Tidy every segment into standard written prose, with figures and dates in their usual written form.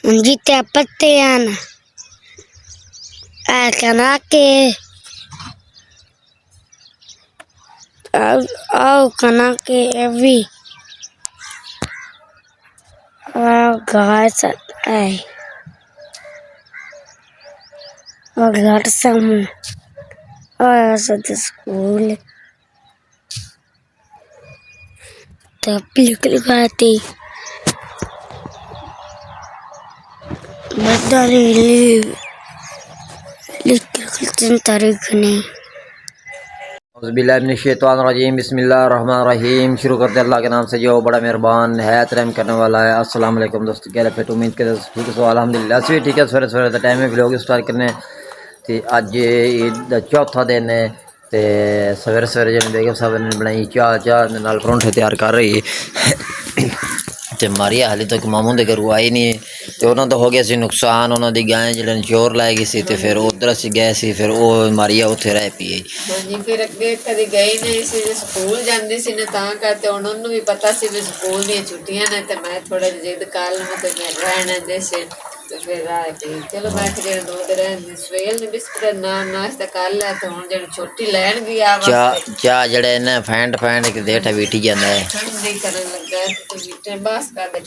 जीते पत्ते आना कना के आओ कना के एवी घास आए और घर सम और सद स्कूल तब लिखाती बदली लिखते तारीख नहीं बिस्मिल्लाहिर्रहमानिर्रहीम बिस्मिल्लाहिर्रहमानिर्रहीम। शुरू करते अल्लाह के नाम से जो बड़ा मेहरबान है रहम करने वाला है। अस्सलाम वालेकुम दोस्तों, क्या फिर उम्मीद के ठीक है। अल्हम्दुलिल्लाह से ठीक है। सवेरे सवेरे टाइम में व्लॉग स्टार्ट करने ते अज ईद का चौथा दिन है ते सवेरे सवेरे जिन्हें बेगम साहब ने बनाई चाह नाल परौंठे तैयार कर रही ते मारिया हाली तक मामू के घरों आई नहीं तो उन्होंने हो गया सी नुकसान। उन्होंने गाय जो चोर लाई गई सी ते फिर उधर असी गए सी फिर वो मारिया उत्थे रह पी गई। ਹਾਂਜੀ ਫਿਰ ਅੱਗੇ ਕਦੇ ਗਈ ਨਹੀਂ ਸੀ ਜੇ ਸਕੂਲ ਜਾਂਦੀ ਸੀ ਨਾ ਤਾਂ ਕਰਕੇ ਹੁਣ ਉਹਨੂੰ ਵੀ ਪਤਾ ਸੀ ਵੀ ਸਕੂਲ ਦੀਆਂ ਛੁੱਟੀਆਂ ਨੇ ਤੇ ਮੈਂ ਥੋੜਾ ਜਿੱਦ ਕਰ ਲਵਾਂ ਤੇ ਮੈਂ ਰਹਿਣਾ ਦੇ ਸੀ ਤੇ ਫਿਰ ਆ ਕੇ ਚਲੋ ਮੈਂ ਜਿਹੜੇ ਦੋ ਦਿਨ ਸਵੇਲ ਨੇ ਬਿਸਕੁਟ ਨਾਸ਼ਤਾ ਕਰ ਲਿਆ ਤੇ ਹੁਣ ਜਿਹੜੀ ਛੁੱਟੀ ਲੈਣ ਗਿਆ ਵਾ ਚਾਹ ਜਿਹੜੇ ਨੇ ਫੈਂਡ ਇੱਕ ਦੇਠਾ ਬੀਠੀ ਜਾਂਦਾ ਹੈ ਠੰਡੀ ਕਰਨ ਲੱਗਾ ਤੇ ਬੀਟੇ ਬਸ ਕਰ ਦੇ।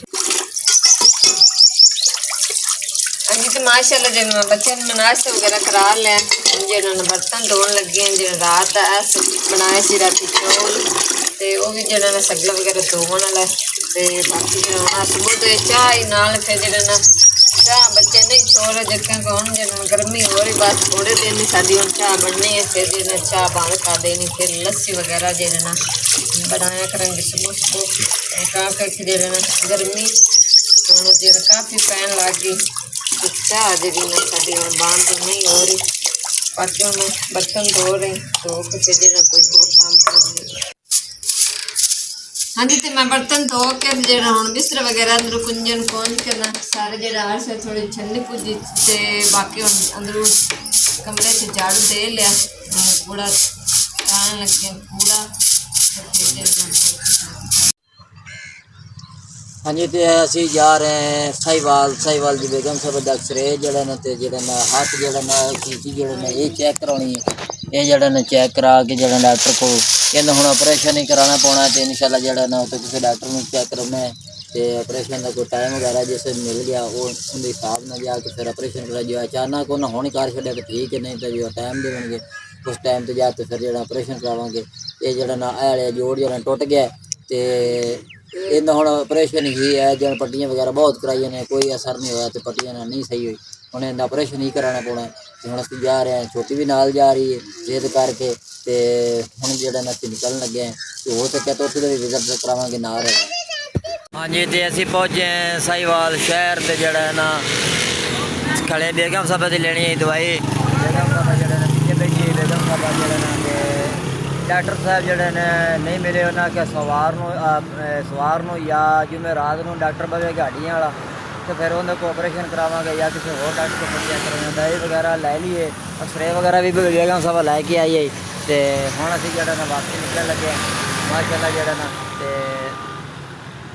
ਹਾਂਜੀ ਤੇ ਮਾਸ਼ਾਅੱਲਾ ਜਿਵੇਂ ਬੱਚਿਆਂ ਨੂੰ ਨਾਸ਼ਤਾ ਵਗੈਰਾ ਕਰਾ ਲਿਆ ਜਿਹਨਾਂ ਨੂੰ ਬਰਤਨ ਧੋਣ ਲੱਗੇ ਜਿਹੜੇ ਰਾਤ ਬਣਾਏ ਸੀ ਰਾਤੀ ਚੌਲ ਤੇ ਉਹ ਵੀ ਜਿਹੜਾ ਨਾ ਸਗਲਾ ਵਗੈਰਾ ਧੋਣ ਵਾਲਾ ਤੇ ਬਾਕੀ ਜਿਹੜਾ ਸੁਬਹ ਤੋਂ ਚਾਹ ਹੀ ਨਾਲ ਫਿਰ ਜਿਹੜਾ ਨਾ ਚਾਹ ਬੱਚੇ ਨਹੀਂ ਛੋੜ ਜੱਕਾਂ ਕੌਣ ਜਿਹਨਾਂ ਗਰਮੀ ਹੋ ਰਹੀ ਬਸ ਥੋੜੇ ਦਿਨ ਹੀ ਸਾਡੀ ਹੁਣ ਚਾਹ ਬਣਨੀ ਹੈ ਫਿਰ ਜਿਹਨਾਂ ਚਾਹ ਬੰਦ ਕਰ ਦੇਣੀ ਫਿਰ ਲੱਸੀ ਵਗੈਰਾ ਜਿਹੜਾ ਨਾ ਬਣਾਇਆ ਕਰਾਂਗੇ ਸੁਬਹ ਸੁਬਹ ਕਾਫੀ ਜਿਹੜਾ ਨਾ ਗਰਮੀ ਹੁਣ ਜਿਹੜਾ ਕਾਫੀ ਪੈਣ ਲੱਗ ਗਈ चाह जी ना साड़ी हम बांध नहीं हो रही बाकी हम बर्तन धो रहे तो किसी दिन कोई होर काम कर। हाँ जी तो मैं बर्तन धो के जो हम बिस्तर वगैरह अंदरों कुंजन पहुँच के ना सारे जो आस थोड़ी छन्नी पुजी ते बाकी हम अंदरों कमरे से झाड़ू दे लिया कूड़ा खान लगे पूरा। हाँ जी तो असी जा रहे हैं साहिवाल जी बेगम साहब का एक्सरे जड़ा ना तो जड़ा ना हाथ जड़ा ना की जड़ा ना ये चेक करानी है ये जड़ा ना चेक करा के जड़ा डॉक्टर को कहते हूँ ऑपरेशन ही कराना पौना तो इंशाल्लाह जड़ा ना तो किसी डॉक्टर को चेक कराना है तो ऑपरेशन का कोई टाइम वगैरह जैसे मिल गया वो उनके हिसाब न जाके फिर ऑपरेशन करा जो अचानक उन्हें होने कार छड़िया तो ठीक है नहीं तो जो टाइम देंगे उस टाइम तो जा तो फिर जो ऑपरेशन करावे ये जड़ा ना ऐ जोड़ जड़ा टुट गया तो इन्हें हम ऑपरेशन ही है जन पट्टियाँ वगैरह बहुत कराई ने कोई असर नहीं होया तो पट्टियाँ नहीं सही हुई उन्हें इन्हें ऑपरेशन ही कराना पौना तो हम असं जा रहे हैं छोटी भी नाल जा रही है जिद करके तो हम जो निकलन लगे हैं तो हो सके तो उत्थे भी विजिट करावे ना रहे। हाँ जी तो असी पहुँचे हैं साहिवाल शहर से जड़ा ना खड़े बेगम साहब की लेनी है दवाई बेगम साहब जड़ा पीछे बैठी बेगम साहब जड़ा डॉक्टर साहब जड़े ने नहीं मिले उन्हें के सवार या जुमेरात को डॉक्टर बवे गाड़ियाँ वाला तो फिर उन्हें को ऑपरेशन करावे या किसी होर डॉक्टर को पट्टियाँ करावे दवाई वगैरह लै लीए एक्सरे वगैरह भी बेगम साहब लैके आई है तो हम असी जड़ा ना वापसी निकल लगे माशाअल्लाह जड़ा ना तो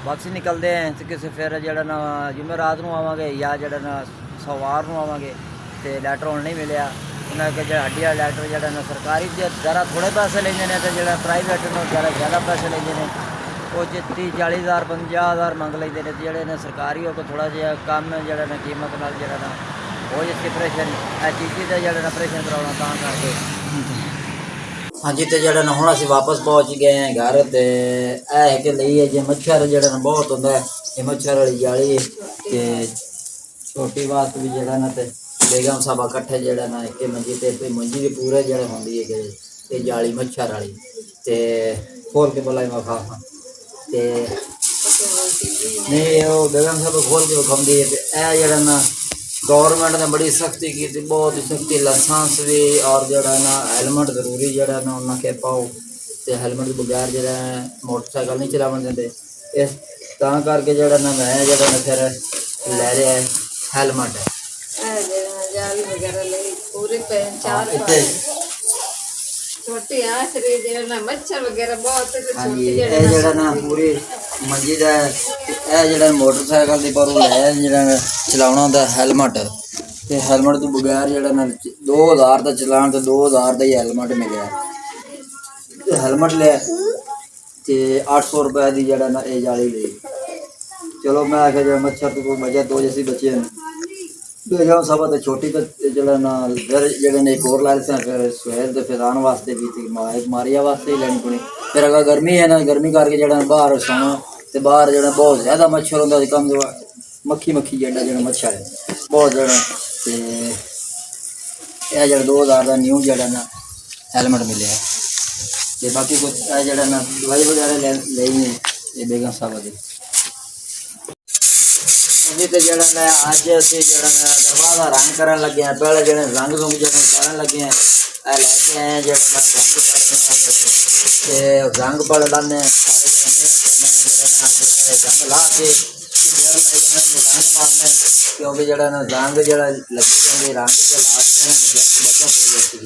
वापसी निकलते हैं तो किसी फिर जड़ा ना जुमेरात को आवांगे या जड़ा ना सवार को आवांगे तो डॉक्टर हम नहीं मिले उन्हें जो हड्डी वाला डॉक्टर जरा सरकारी ज़रा थोड़े पैसे लेंगे ने तो जो प्राइवेट ज़रा ज़्यादा पैसे लेंगे ने वो 30-40,000 50,000 मंग लेते हैं जोड़े ने सरकारी हो थोड़ा जहा कम जरा कीमत नाल जरा हो जिसकी ऑपरेशन चीज़ी का जरा ऑपरेशन कराना ਤਾਂ ਕਰਕੇ। हाँ जी तो जरा हूँ असी वापस पहुँच गए हैं घर तो यह कि लिए जो मच्छर जरा बहुत होंगे ये मच्छर वाली जाली तो छोटी बात भी जरा ना तो बेगम साहब कट्ठे जड़ा ना एक मंजी ते मंजी भी पूरे जड़े होंगी है कि जाली मच्छर वाली तो खोल के बोला मैं खा तो नहीं वो बेगम साहब खोल के विखाती है तो यह जड़ा ना गौरमेंट ने बड़ी सख्ती की बहुत सख्ती लाइसेंस भी और जड़ा ना हेलमेट जरूरी जड़ा ना उन्होंने पाओ तो हेलमेट के बगैर जरा मोटरसाइकिल नहीं चलावन देंगे इस करके जड़ा ना मैं जड़ा ना फिर लै लिया हेलमेट जाली वगैरह ले पूरे 4 ਛੋਟੀ ਆਖਰੀ ਜਿਹੜਾ ਨਾ ਮੱਛਰ ਵਗੈਰਾ ਬਹੁਤ ਤੇ ਹਾਂਜੀ ਛੋਟੀ ਇਹ ਜਿਹੜਾ ਨਾ ਪੂਰੀ ਮੰਜੀ ਦਾ ਇਹ ਜਿਹੜਾ ਮੋਟਰਸਾਈਕਲ ਦੇ ਪਰੋਂ ਲੈ ਜਿਹੜਾ ਚਲਾਉਣਾ ਹੁੰਦਾ ਹੈਲਮਟ ਤੇ ਹੈਲਮਟ ਤੋਂ ਬਗੈਰ ਜਿਹੜਾ ਨਾ 2000 ਦਾ ਚਲਾਨ ਤੇ 2000 ਦਾ ਹੀ ਹੈਲਮਟ ਮਿਲਿਆ ਤੇ ਹੈਲਮਟ ਲਿਆ ਤੇ 800 ਰੁਪਏ ਦੀ ਜਿਹੜਾ ਨਾ ਇਹ ਜਾਲੀ ਲਈ ਚਲੋ ਮੈਂ ਆਖਿਆ ਜਿਹੜਾ ਮੱਛਰ ਤੋਂ ਕੋਈ ਮਜ਼ਾ ਦੋ ਜੈਸੀ ਬੱਚੇ ਨੇ बेगम साहब तो छोटी तो जड़ा ना फिर जड़े ने एक और लाल से फिर सुहेल तो फिर आने वास्ते भी थी मारिया वास्ते ही लेनी पड़ी फिर अगर गर्मी है ना गर्मी करके जड़ा बाहर सोना तो बाहर जड़ा बहुत ज़्यादा मच्छर होंगे कम जो मक्खी मक्खी जड़ा जड़ा मच्छर है बहुत जड़ा तो यह जड़ा 2000 का न्यू जड़ा ना हेलमेट मिले तो बाकी कुछ जड़ा ना दवाई वगैरह ली है ये बेगम साहब की जी तो जड़ा मैं अज अस जड़ा दरवाजा रंग कर लगे हैं पहले जड़े रंग रुंग जड़े कर लगे हैं लैके आए जड़ा रंग पड़ लाने रंग ला के फिर रंग मारने क्योंकि जड़ा ना रंग जड़ा लगी जाए रंग ला के बच्चा हो जाती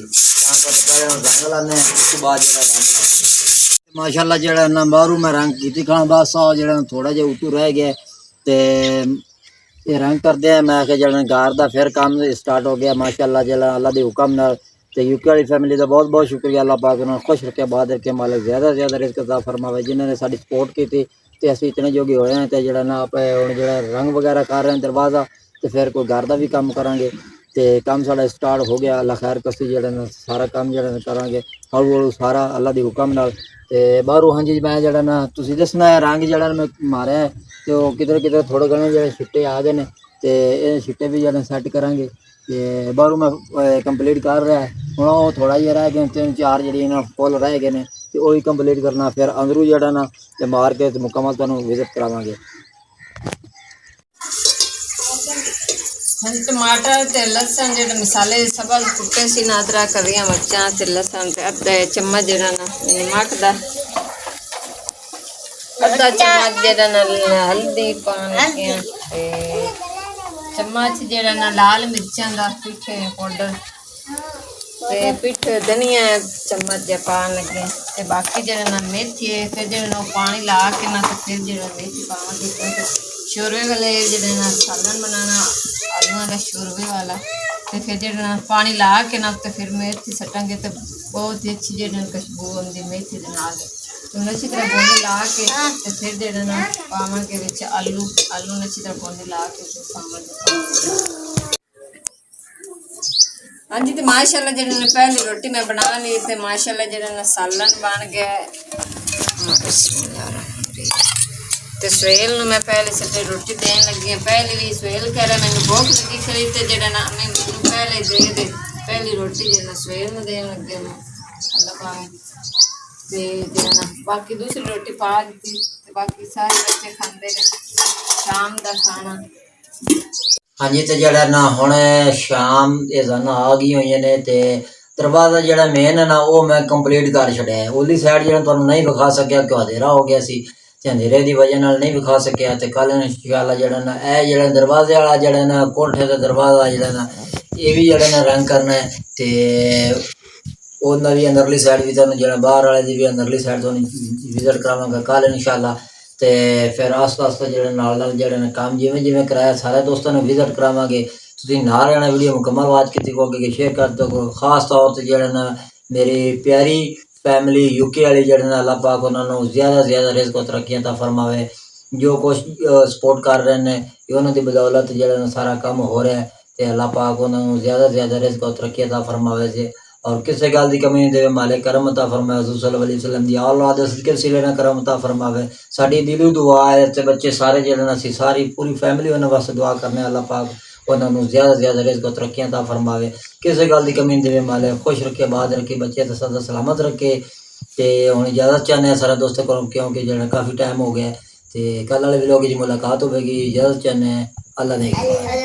पहले रंग लाने उसके बाद जड़ा रंग माशाल्लाह जड़ा ना बाहरों मैं रंग की खान बस जड़ा थोड़ा जिहा उतू रह गया ते ये रंग करते हैं मैं आखिया जड़ा गार का फिर काम स्टार्ट हो गया माशाल्लाह जला अल्लाह के हुक्म नाल ते यूके वाली फैमिली का बहुत बहुत शुक्रिया अल्लाह पाक उन्होंने खुश रखे बाद रखे मालिक ज़्यादा से ज़्यादा रिज़्क अता फरमावे जिन्होंने साडी सपोर्ट की थी ते असीं इतने जोगे होए हैं ते जड़ा ना आप हुण जड़ा रंग वगैरह कर रहे हैं दरवाज़ा तो फिर कोई घर का भी काम करांगे ते काम साडा स्टार्ट हो गया अल्लाह खैर कसी जड़ा ना सारा काम जड़ा करांगे हौली हौली सारा अल्लाह के हुक्म नाल ते बाहरों हाँ जी मैं जड़ा ना तुसीं दसना है रंग जड़ा मैं मारिया है तो किधर किधर थोड़े घने जो छिट्टे आ गए हैं तो ये छिट्टे भी जरा सैट करांगे तो बाहरों मैं कंप्लीट कर रहा है हूँ वो थोड़ा जिहा रह गए 3-4 जी फुल रह गए हैं तो वही कंप्लीट करना फिर अंदरों जड़ा ना तो मार के तो मुकम्मल तुहानूं विजिट करावांगे टमाटर ते लसन जो मसाले सबल कुटे सी ना अदरक करियां मिर्चां ते लसन ते अद्धा चम्मच जड़ा ना नमक दा अद्धा चम्मच जड़ा ना हल्दी पान लगे ते चम्मच जड़ा ना लाल मिर्चां दा पिठे पाउडर ते पिठ धनिया चम्मच जा पान लगे ते बाकी जड़ा ना मेथी है फिर जड़ा ना पानी ला के ना तो फिर जड़ा मेथी पावांगे फिर शोरवे वाले जड़ा ना सालन बनाना आलूआं दा शोरवे वाला तो फिर जड़ा ना पानी ला के ना तो फिर मेथी सटांगे तो बहुत ही अच्छी जड़ा खुशबू आती मेथी दे नाल तो अच्छी तरह बोंदी ला के तो फिर जड़ा ना पावांगे विच आलू अच्छी तरह बोंदी ला के फिर पावांगे हाँ जी तो माशाल्लाह जड़ा ना पहली रोटी मैं बना ली तो माशाल्लाह जड़ा ना सालन बन गया तो सुहेल नूं मैं पहले से रोटी देन लगी है पहले भी सुहेल कह रहा मैंने भूख लगी खरी तो जड़ा ना मैं पहले दे पहली रोटी जड़ा सुहेल नूं देन लगे अल्लाह पाक ते जड़ा ना बाकी दूसरी रोटी पा दी बाकी सारे बच्चे खाते हैं शाम का खाना हाँ जी तो जड़ा ना हुण शाम अज़ानां आ गई हुई ने ते दरवाज़ा जड़ा मेन है ना वो मैं कंप्लीट कर छड़िया है उहली साइड जड़ा तुहानूं नहीं विखा सकिया क्यों अंधेरा हो गया सी ते अंधेरे की वजह नाल नहीं विखा सकिया ते कल इंशाअल्लाह जड़ा ना यह जड़ा दरवाजे वाला जड़ा ना कोठे का दरवाज़ा जड़ा ना ये भी जड़ा ना रंग करना है ते उन्दा भी अंदरली साइड भी तुहानूं जड़ा बाहर वाले दी भी अंदरली साइड तुहानूं विजिट करावांगा कल इंशाअल्लाह ते फिर आस्ता आस्ता जड़ा नाल नाल जड़ा ना काम जिवें जिवें कराया सारे दोस्तों ने विजिट करावांगे तुसीं नाल रहना वीडियो मुकम्मल वाच कीती को अगे शेयर कर दो खास तौर पर जड़ा ना मेरी प्यारी फैमिली यूके वाली जड़ा ना अल्लाह पाक उन्होंने ज़्यादा से ज़्यादा रिज़्क और तरक्कियां अता फरमावे जो कुछ सपोर्ट कर रहे हैं उन्होंने की बदौलत जड़ा ना सारा काम हो रहा है तो अल्लाह पाक उन्होंने ज़्यादा से ज़्यादा रिज़्क और तरक्की अता फरमावे से और किसी गल की कमी नहीं देवे मालिक करम अता फरमावे हज़ूर सल्लल्लाहु अलैहि वसल्लम दी औलाद सदके सिले ना करम अता फरमावे साडी दिली दुआ है ते बच्चे सारे जड़े ना सारी पूरी फैमिली उन्होंने वास्ते दुआ करने अल्लाह पाक उन्होंने ज़्यादा से ज़्यादा रिज़्क और तरक्कियां अता फरमावे किसी गल की कमी नहीं देवे मालिक खुश रखे बाद रखे बच्चे तो सदा सलामत रखे तो हुण इजाज़त चाहते हैं सारे दोस्तों को क्योंकि जो काफ़ी टाइम हो गया तो कल वाले व्लॉग की मुलाकात होगी इजाज़त चाहते हैं अल्लाह ने